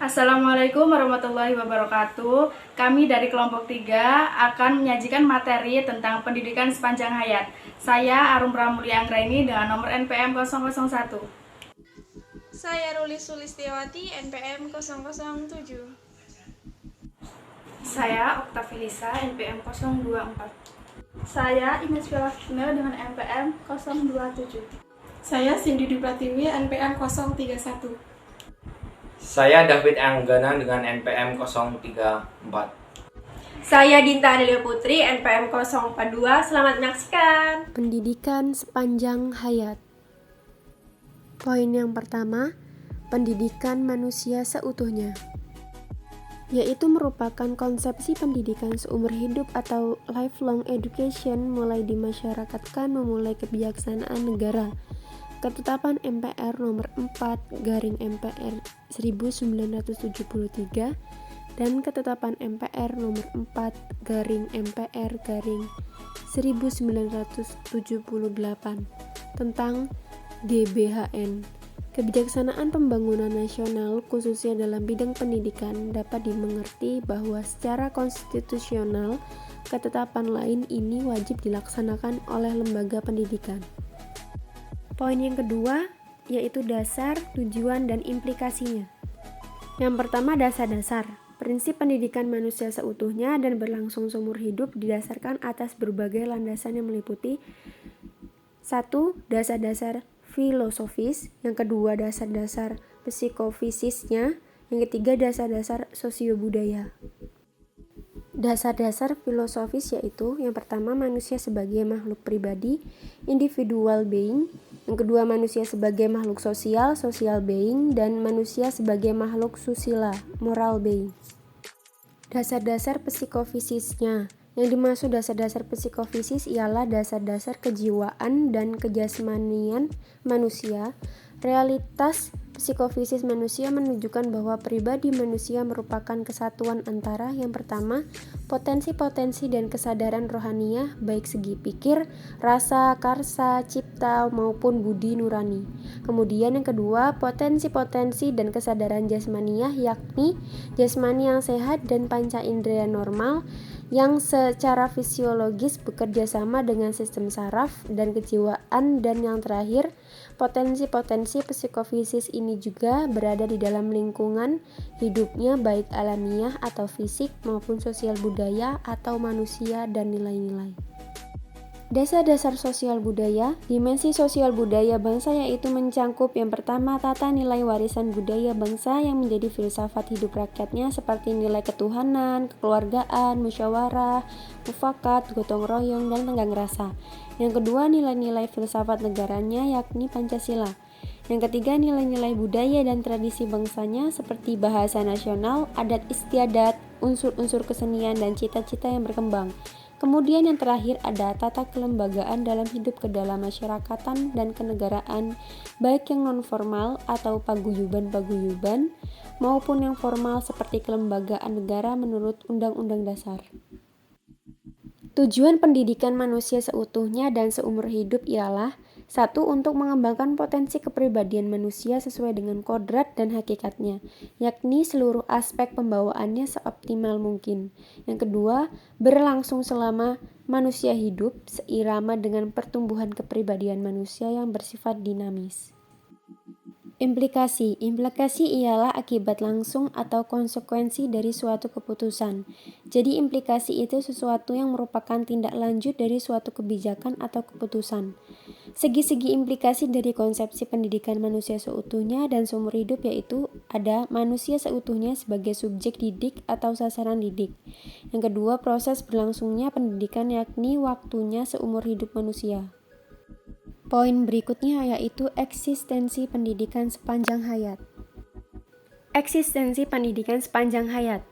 Assalamualaikum warahmatullahi wabarakatuh. Kami dari kelompok 3 akan menyajikan materi tentang pendidikan sepanjang hayat. Saya Arum Pramulia Anggraini dengan nomor NPM 001. Saya Ruli Sulistiawati, NPM 007. Saya Oktavilisa, NPM 024. Saya Ines Fiolafina dengan NPM 027. Saya Cindy Dupratiwi, NPM 031. Saya David Anggana dengan NPM 034. Saya Dinta Adelia Putri, NPM 042. Selamat menyaksikan. Pendidikan sepanjang hayat. Poin yang pertama, pendidikan manusia seutuhnya, yaitu merupakan konsepsi pendidikan seumur hidup atau lifelong education mulai dimasyarakatkan memulai kebijaksanaan negara. Ketetapan MPR nomor 4/MPR 1973 dan Ketetapan MPR nomor 4/MPR 1978 tentang GBHN. Kebijaksanaan pembangunan nasional khususnya dalam bidang pendidikan dapat dimengerti bahwa secara konstitusional ketetapan lain ini wajib dilaksanakan oleh lembaga pendidikan. Poin yang kedua yaitu dasar, tujuan, dan implikasinya. Yang pertama, dasar-dasar. Prinsip pendidikan manusia seutuhnya dan berlangsung seumur hidup didasarkan atas berbagai landasan yang meliputi 1. Dasar-dasar filosofis, yang kedua dasar-dasar psikofisisnya, yang ketiga dasar-dasar sosiobudaya. Dasar-dasar filosofis yaitu yang pertama manusia sebagai makhluk pribadi, individual being, yang kedua manusia sebagai makhluk sosial, social being, dan manusia sebagai makhluk susila, moral being. Dasar-dasar psikofisisnya. Yang dimaksud dasar-dasar psikofisis ialah dasar-dasar kejiwaan dan kejasmanian manusia. Realitas psikofisis manusia menunjukkan bahwa pribadi manusia merupakan kesatuan antara yang pertama, potensi-potensi dan kesadaran rohaniah baik segi pikir, rasa, karsa, cipta maupun budi nurani. Kemudian yang kedua, potensi-potensi dan kesadaran jasmaniah yakni jasmani yang sehat dan panca indera normal yang secara fisiologis bekerja sama dengan sistem saraf dan kejiwaan, dan yang terakhir, potensi-potensi psikofisis ini juga berada di dalam lingkungan hidupnya baik alamiah atau fisik maupun sosial budaya atau manusia dan nilai-nilai. Dasar-dasar sosial budaya. Dimensi sosial budaya bangsa yaitu mencangkup yang pertama tata nilai warisan budaya bangsa yang menjadi filsafat hidup rakyatnya seperti nilai ketuhanan, kekeluargaan, musyawarah, mufakat, gotong royong, dan tenggang rasa. Yang kedua nilai-nilai filsafat negaranya yakni Pancasila. Yang ketiga nilai-nilai budaya dan tradisi bangsanya seperti bahasa nasional, adat istiadat, unsur-unsur kesenian, dan cita-cita yang berkembang. Kemudian yang terakhir ada tata kelembagaan dalam hidup kedalam-masyarakatan dan kenegaraan, baik yang non-formal atau paguyuban-paguyuban maupun yang formal seperti kelembagaan negara menurut Undang-Undang Dasar. Tujuan pendidikan manusia seutuhnya dan seumur hidup ialah 1. Untuk mengembangkan potensi kepribadian manusia sesuai dengan kodrat dan hakikatnya, yakni seluruh aspek pembawaannya seoptimal mungkin. Yang kedua, berlangsung selama manusia hidup seirama dengan pertumbuhan kepribadian manusia yang bersifat dinamis. Implikasi ialah akibat langsung atau konsekuensi dari suatu keputusan. Jadi implikasi itu sesuatu yang merupakan tindak lanjut dari suatu kebijakan atau keputusan. Segi-segi implikasi dari konsepsi pendidikan manusia seutuhnya dan seumur hidup yaitu ada manusia seutuhnya sebagai subjek didik atau sasaran didik. Yang kedua, proses berlangsungnya pendidikan yakni waktunya seumur hidup manusia. Poin berikutnya yaitu eksistensi pendidikan sepanjang hayat. Eksistensi pendidikan sepanjang hayat.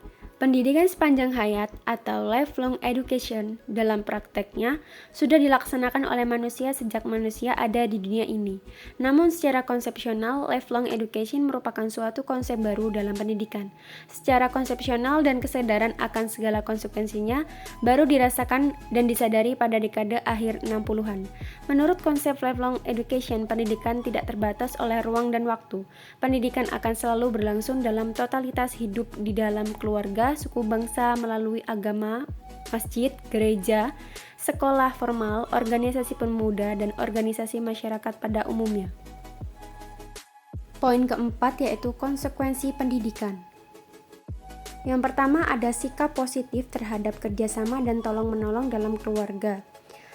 Pendidikan sepanjang hayat atau lifelong education dalam prakteknya sudah dilaksanakan oleh manusia sejak manusia ada di dunia ini. Namun secara konsepsional, lifelong education merupakan suatu konsep baru dalam pendidikan. Secara konsepsional dan kesadaran akan segala konsekuensinya baru dirasakan dan disadari pada dekade akhir 60-an. Menurut konsep lifelong education, pendidikan tidak terbatas oleh ruang dan waktu. Pendidikan akan selalu berlangsung dalam totalitas hidup di dalam keluarga, suku bangsa, melalui agama, masjid, gereja, sekolah formal, organisasi pemuda, dan organisasi masyarakat pada umumnya. Poin keempat yaitu konsekuensi pendidikan. Yang pertama ada sikap positif terhadap kerjasama dan tolong-menolong dalam keluarga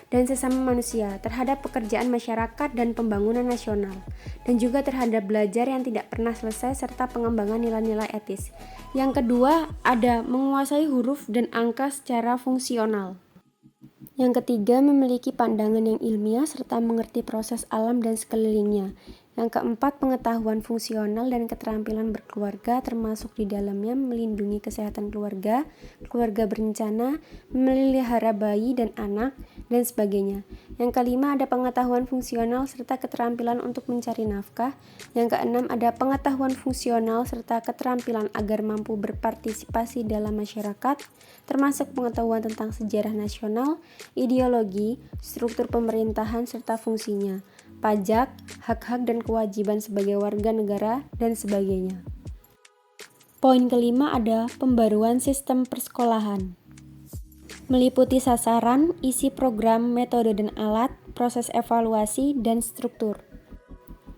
dan sesama manusia, terhadap pekerjaan masyarakat dan pembangunan nasional, dan juga terhadap belajar yang tidak pernah selesai serta pengembangan nilai-nilai etis. Yang kedua, ada menguasai huruf dan angka secara fungsional. Yang ketiga, memiliki pandangan yang ilmiah serta mengerti proses alam dan sekelilingnya. Yang keempat, pengetahuan fungsional dan keterampilan berkeluarga termasuk di dalamnya melindungi kesehatan keluarga, keluarga berencana, memelihara bayi dan anak, dan sebagainya. Yang kelima, ada pengetahuan fungsional serta keterampilan untuk mencari nafkah. Yang keenam, ada pengetahuan fungsional serta keterampilan agar mampu berpartisipasi dalam masyarakat, termasuk pengetahuan tentang sejarah nasional, ideologi, struktur pemerintahan serta fungsinya, pajak, hak-hak dan kewajiban sebagai warga negara, dan sebagainya. Poin kelima ada pembaruan sistem persekolahan. Meliputi sasaran, isi program, metode dan alat, proses evaluasi, dan struktur.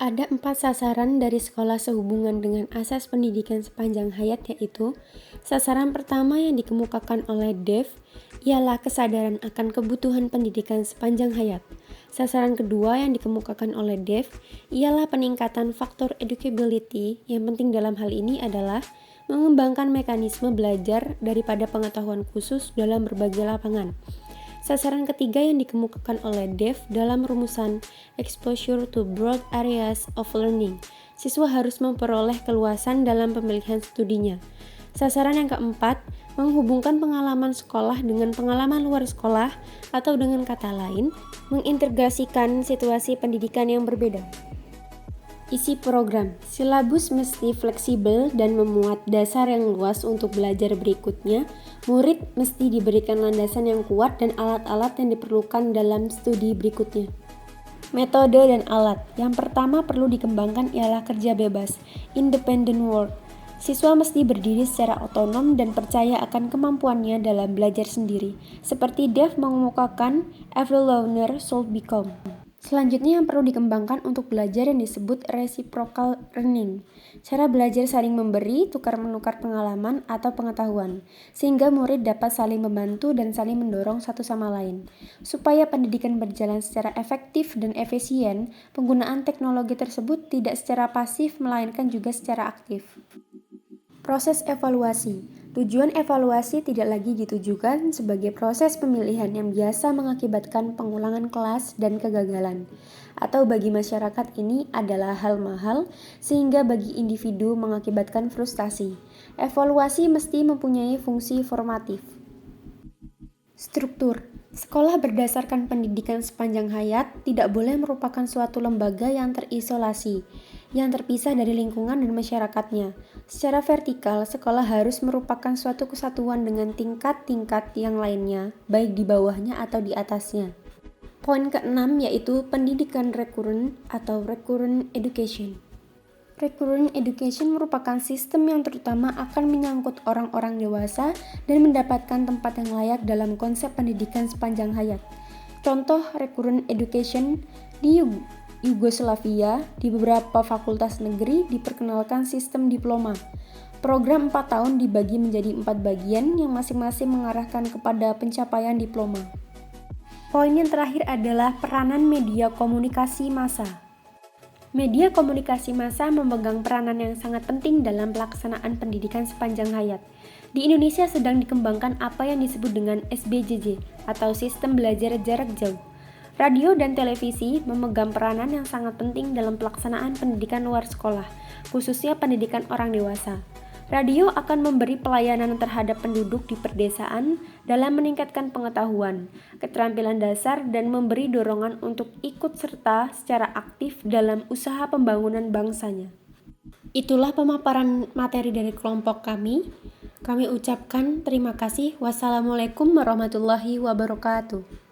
Ada 4 sasaran dari sekolah sehubungan dengan asas pendidikan sepanjang hayat, yaitu sasaran pertama yang dikemukakan oleh DEF ialah kesadaran akan kebutuhan pendidikan sepanjang hayat. Sasaran kedua yang dikemukakan oleh DEF ialah peningkatan faktor educability. Yang penting dalam hal ini adalah mengembangkan mekanisme belajar daripada pengetahuan khusus dalam berbagai lapangan. Sasaran ketiga yang dikemukakan oleh DEF dalam rumusan exposure to broad areas of learning. Siswa harus memperoleh keluasan dalam pemilihan studinya. Sasaran yang keempat, menghubungkan pengalaman sekolah dengan pengalaman luar sekolah, atau dengan kata lain, mengintegrasikan situasi pendidikan yang berbeda. Isi program, silabus mesti fleksibel dan memuat dasar yang luas untuk belajar berikutnya. Murid mesti diberikan landasan yang kuat dan alat-alat yang diperlukan dalam studi berikutnya. Metode dan alat. Yang pertama perlu dikembangkan ialah kerja bebas, independent work. Siswa mesti berdiri secara otonom dan percaya akan kemampuannya dalam belajar sendiri. Seperti DEF mengemukakan, every learner should become. Selanjutnya yang perlu dikembangkan untuk belajar yang disebut reciprocal learning. Cara belajar saling memberi, tukar-menukar pengalaman atau pengetahuan, sehingga murid dapat saling membantu dan saling mendorong satu sama lain. Supaya pendidikan berjalan secara efektif dan efisien, penggunaan teknologi tersebut tidak secara pasif melainkan juga secara aktif. Proses evaluasi. Tujuan evaluasi tidak lagi ditujukan sebagai proses pemilihan yang biasa mengakibatkan pengulangan kelas dan kegagalan, atau bagi masyarakat ini adalah hal mahal sehingga bagi individu mengakibatkan frustasi. Evaluasi mesti mempunyai fungsi formatif. Struktur. Sekolah berdasarkan pendidikan sepanjang hayat tidak boleh merupakan suatu lembaga yang terisolasi, yang terpisah dari lingkungan dan masyarakatnya. Secara vertikal, sekolah harus merupakan suatu kesatuan dengan tingkat-tingkat yang lainnya, baik di bawahnya atau di atasnya. Poin keenam yaitu pendidikan recurrent atau recurrent education. Recurrent education merupakan sistem yang terutama akan menyangkut orang-orang dewasa dan mendapatkan tempat yang layak dalam konsep pendidikan sepanjang hayat. Contoh recurrent education di Yugoslavia, di beberapa fakultas negeri diperkenalkan sistem diploma. Program 4 tahun dibagi menjadi 4 bagian yang masing-masing mengarahkan kepada pencapaian diploma. Poin yang terakhir adalah peranan media komunikasi massa. Media komunikasi massa memegang peranan yang sangat penting dalam pelaksanaan pendidikan sepanjang hayat. Di Indonesia sedang dikembangkan apa yang disebut dengan SBJJ atau Sistem Belajar Jarak Jauh. Radio dan televisi memegang peranan yang sangat penting dalam pelaksanaan pendidikan luar sekolah, khususnya pendidikan orang dewasa. Radio akan memberi pelayanan terhadap penduduk di perdesaan dalam meningkatkan pengetahuan, keterampilan dasar, dan memberi dorongan untuk ikut serta secara aktif dalam usaha pembangunan bangsanya. Itulah pemaparan materi dari kelompok kami. Kami ucapkan terima kasih. Wassalamualaikum warahmatullahi wabarakatuh.